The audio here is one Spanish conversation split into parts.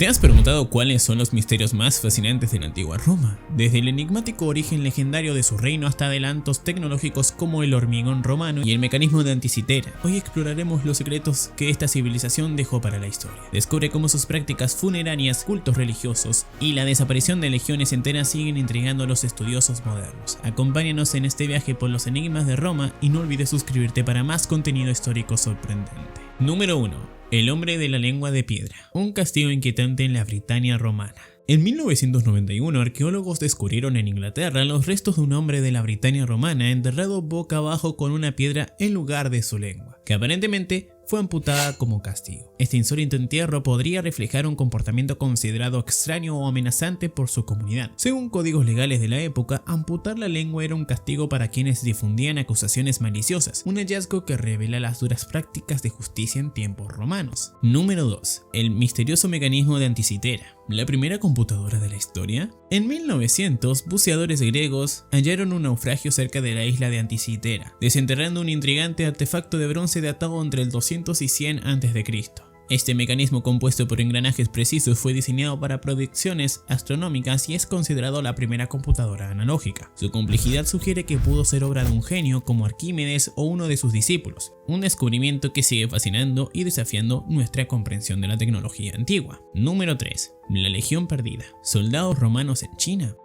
¿Te has preguntado cuáles son los misterios más fascinantes de la antigua Roma? Desde el enigmático origen legendario de su reino hasta adelantos tecnológicos como el hormigón romano y el mecanismo de Anticitera. Hoy exploraremos los secretos que esta civilización dejó para la historia. Descubre cómo sus prácticas funerarias, cultos religiosos y la desaparición de legiones enteras siguen intrigando a los estudiosos modernos. Acompáñanos en este viaje por los enigmas de Roma y no olvides suscribirte para más contenido histórico sorprendente. Número 1. El hombre de la lengua de piedra, un castigo inquietante en la Britania romana. En 1991, arqueólogos descubrieron en Inglaterra los restos de un hombre de la Britania romana enterrado boca abajo con una piedra en lugar de su lengua, que aparentemente fue amputada como castigo. Este insólito entierro podría reflejar un comportamiento considerado extraño o amenazante por su comunidad. Según códigos legales de la época, amputar la lengua era un castigo para quienes difundían acusaciones maliciosas, un hallazgo que revela las duras prácticas de justicia en tiempos romanos. Número 2. El misterioso mecanismo de Anticitera, la primera computadora de la historia. En 1900, buceadores griegos hallaron un naufragio cerca de la isla de Anticitera, desenterrando un intrigante artefacto de bronce datado entre el 200 y 100 a.C. Este mecanismo compuesto por engranajes precisos fue diseñado para predicciones astronómicas y es considerado la primera computadora analógica. Su complejidad sugiere que pudo ser obra de un genio como Arquímedes o uno de sus discípulos, un descubrimiento que sigue fascinando y desafiando nuestra comprensión de la tecnología antigua. Número 3. La Legión Perdida, soldados romanos en China.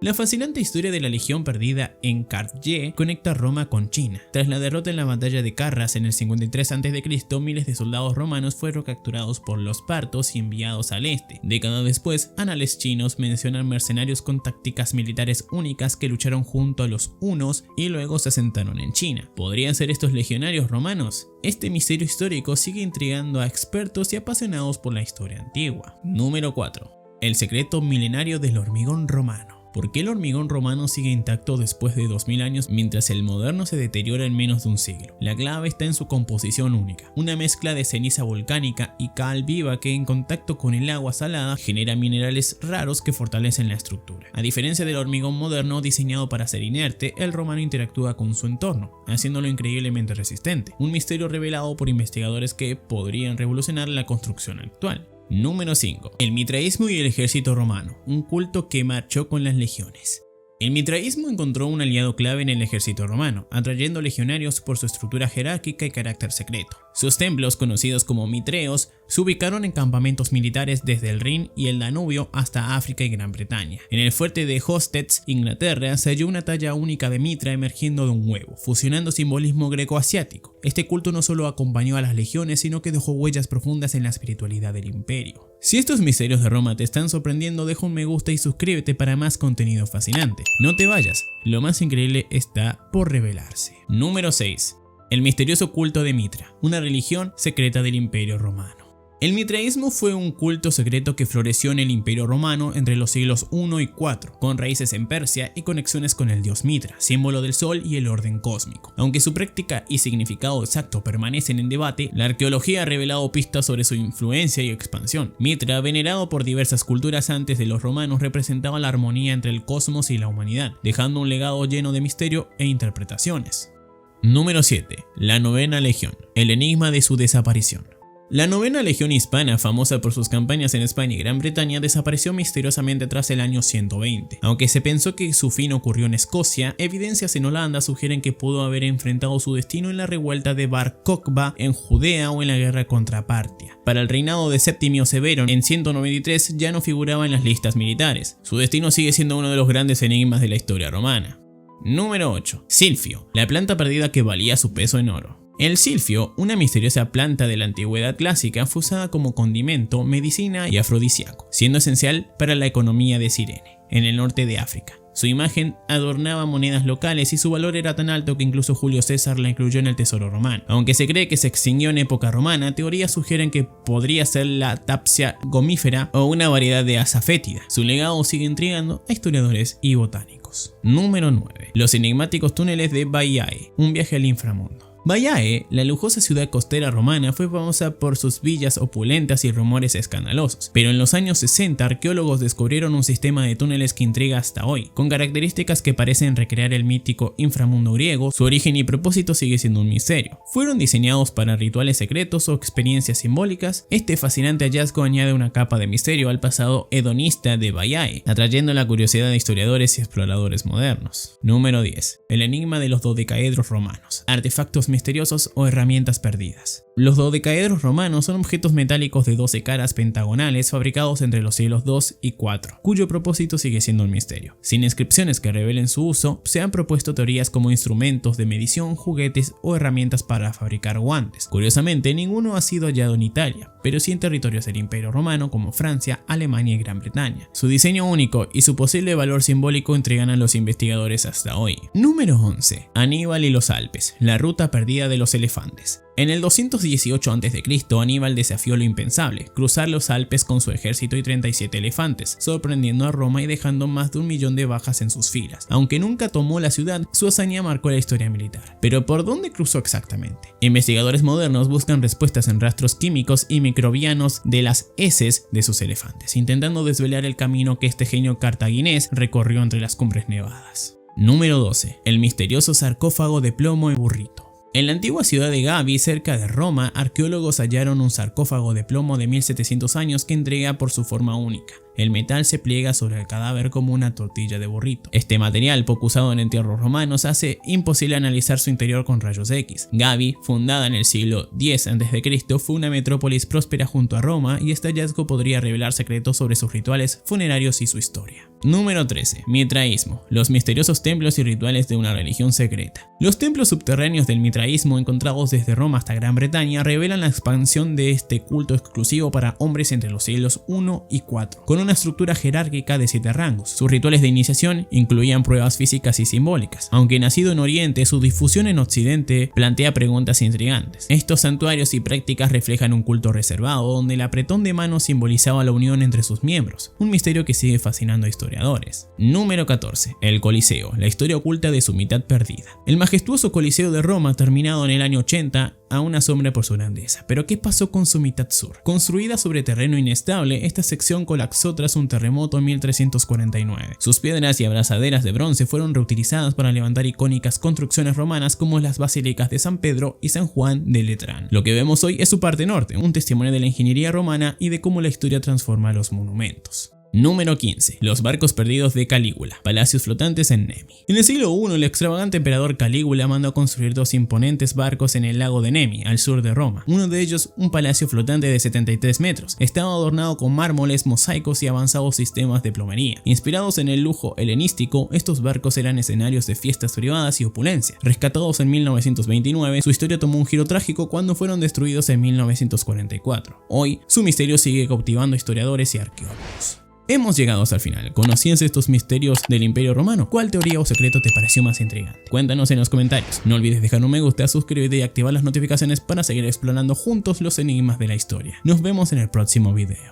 La fascinante historia de la Legión Perdida en Carthage conecta Roma con China. Tras la derrota en la batalla de Carras en el 53 a.C., miles de soldados romanos fueron capturados por los partos y enviados al este. Décadas después, anales chinos mencionan mercenarios con tácticas militares únicas que lucharon junto a los hunos y luego se asentaron en China. ¿Podrían ser estos legionarios romanos? Este misterio histórico sigue intrigando a expertos y apasionados por la historia antigua. Número 4. El secreto milenario del hormigón romano. ¿Por qué el hormigón romano sigue intacto después de 2000 años mientras el moderno se deteriora en menos de un siglo? La clave está en su composición única, una mezcla de ceniza volcánica y cal viva que en contacto con el agua salada genera minerales raros que fortalecen la estructura. A diferencia del hormigón moderno diseñado para ser inerte, el romano interactúa con su entorno, haciéndolo increíblemente resistente, un misterio revelado por investigadores que podrían revolucionar la construcción actual. Número 5. El mitraísmo y el ejército romano, un culto que marchó con las legiones. El mitraísmo encontró un aliado clave en el ejército romano, atrayendo legionarios por su estructura jerárquica y carácter secreto. Sus templos, conocidos como mitreos, se ubicaron en campamentos militares desde el Rin y el Danubio hasta África y Gran Bretaña. En el fuerte de Hostets, Inglaterra, se halló una talla única de mitra emergiendo de un huevo, fusionando simbolismo greco-asiático. Este culto no solo acompañó a las legiones, sino que dejó huellas profundas en la espiritualidad del imperio. Si estos misterios de Roma te están sorprendiendo, deja un me gusta y suscríbete para más contenido fascinante. No te vayas, lo más increíble está por revelarse. Número 6. El misterioso culto de Mitra, una religión secreta del Imperio Romano. El mitraísmo fue un culto secreto que floreció en el Imperio Romano entre los siglos I y IV, con raíces en Persia y conexiones con el dios Mitra, símbolo del sol y el orden cósmico. Aunque su práctica y significado exacto permanecen en debate, la arqueología ha revelado pistas sobre su influencia y expansión. Mitra, venerado por diversas culturas antes de los romanos, representaba la armonía entre el cosmos y la humanidad, dejando un legado lleno de misterio e interpretaciones. Número 7. La Novena Legión, el enigma de su desaparición. La Novena Legión Hispana, famosa por sus campañas en España y Gran Bretaña, desapareció misteriosamente tras el año 120. Aunque se pensó que su fin ocurrió en Escocia, evidencias en Holanda sugieren que pudo haber enfrentado su destino en la revuelta de Bar Kokhba en Judea o en la guerra contra Partia. Para el reinado de Septimio Severo en 193 ya no figuraba en las listas militares. Su destino sigue siendo uno de los grandes enigmas de la historia romana. Número 8. Silfio, la planta perdida que valía su peso en oro. El silfio, una misteriosa planta de la antigüedad clásica, fue usada como condimento, medicina y afrodisíaco, siendo esencial para la economía de Cirene, en el norte de África. Su imagen adornaba monedas locales y su valor era tan alto que incluso Julio César la incluyó en el tesoro romano. Aunque se cree que se extinguió en época romana, teorías sugieren que podría ser la Tapsia gomífera o una variedad de azafétida. Su legado sigue intrigando a historiadores y botánicos. Número 9. Los enigmáticos túneles de Baiae, un viaje al inframundo. Baiae, la lujosa ciudad costera romana, fue famosa por sus villas opulentas y rumores escandalosos, pero en los años 60 arqueólogos descubrieron un sistema de túneles que intriga hasta hoy, con características que parecen recrear el mítico inframundo griego. Su origen y propósito sigue siendo un misterio. ¿Fueron diseñados para rituales secretos o experiencias simbólicas? Este fascinante hallazgo añade una capa de misterio al pasado hedonista de Baiae, atrayendo la curiosidad de historiadores y exploradores modernos. Número 10. El enigma de los dodecaedros romanos. Artefactos misteriosos o herramientas perdidas. Los dodecaedros romanos son objetos metálicos de 12 caras pentagonales fabricados entre los siglos II y IV, cuyo propósito sigue siendo un misterio. Sin inscripciones que revelen su uso, se han propuesto teorías como instrumentos de medición, juguetes o herramientas para fabricar guantes. Curiosamente, ninguno ha sido hallado en Italia, pero sí en territorios del Imperio Romano como Francia, Alemania y Gran Bretaña. Su diseño único y su posible valor simbólico intrigan a los investigadores hasta hoy. Número 11. Aníbal y los Alpes, la ruta perdida de los elefantes. En el 218 a.C., Aníbal desafió lo impensable, cruzar los Alpes con su ejército y 37 elefantes, sorprendiendo a Roma y dejando más de 1 millón de bajas en sus filas. Aunque nunca tomó la ciudad, su hazaña marcó la historia militar. ¿Pero por dónde cruzó exactamente? Investigadores modernos buscan respuestas en rastros químicos y microbianos de las heces de sus elefantes, intentando desvelar el camino que este genio cartaginés recorrió entre las cumbres nevadas. Número 12. El misterioso sarcófago de plomo y burrito. En la antigua ciudad de Gavi, cerca de Roma, arqueólogos hallaron un sarcófago de plomo de 1700 años que intriga por su forma única. El metal se pliega sobre el cadáver como una tortilla de burrito. Este material, poco usado en entierros romanos, hace imposible analizar su interior con rayos X. Gavi, fundada en el siglo X a.C., fue una metrópolis próspera junto a Roma y este hallazgo podría revelar secretos sobre sus rituales funerarios y su historia. Número 13. Mitraísmo, los misteriosos templos y rituales de una religión secreta. Los templos subterráneos del mitraísmo, encontrados desde Roma hasta Gran Bretaña, revelan la expansión de este culto exclusivo para hombres entre los siglos I y IV, con una estructura jerárquica de 7 rangos. Sus rituales de iniciación incluían pruebas físicas y simbólicas. Aunque nacido en Oriente, su difusión en Occidente plantea preguntas intrigantes. Estos santuarios y prácticas reflejan un culto reservado, donde el apretón de manos simbolizaba la unión entre sus miembros, un misterio que sigue fascinando a historiadores. Número 14. El Coliseo, la historia oculta de su mitad perdida. El majestuoso Coliseo de Roma, terminado en el año 80, aún asombra por su grandeza. Pero ¿qué pasó con su mitad sur? Construida sobre terreno inestable, esta sección colapsó tras un terremoto en 1349. Sus piedras y abrazaderas de bronce fueron reutilizadas para levantar icónicas construcciones romanas como las basílicas de San Pedro y San Juan de Letrán. Lo que vemos hoy es su parte norte, un testimonio de la ingeniería romana y de cómo la historia transforma los monumentos. Número 15. Los barcos perdidos de Calígula, palacios flotantes en Nemi. En el siglo I, el extravagante emperador Calígula mandó construir 2 imponentes barcos en el lago de Nemi, al sur de Roma. Uno de ellos, un palacio flotante de 73 metros, estaba adornado con mármoles, mosaicos y avanzados sistemas de plomería. Inspirados en el lujo helenístico, estos barcos eran escenarios de fiestas privadas y opulencia. Rescatados en 1929, su historia tomó un giro trágico cuando fueron destruidos en 1944. Hoy, su misterio sigue cautivando historiadores y arqueólogos. Hemos llegado hasta el final. ¿Conocías estos misterios del Imperio Romano? ¿Cuál teoría o secreto te pareció más intrigante? Cuéntanos en los comentarios. No olvides dejar un me gusta, suscribirte y activar las notificaciones para seguir explorando juntos los enigmas de la historia. Nos vemos en el próximo video.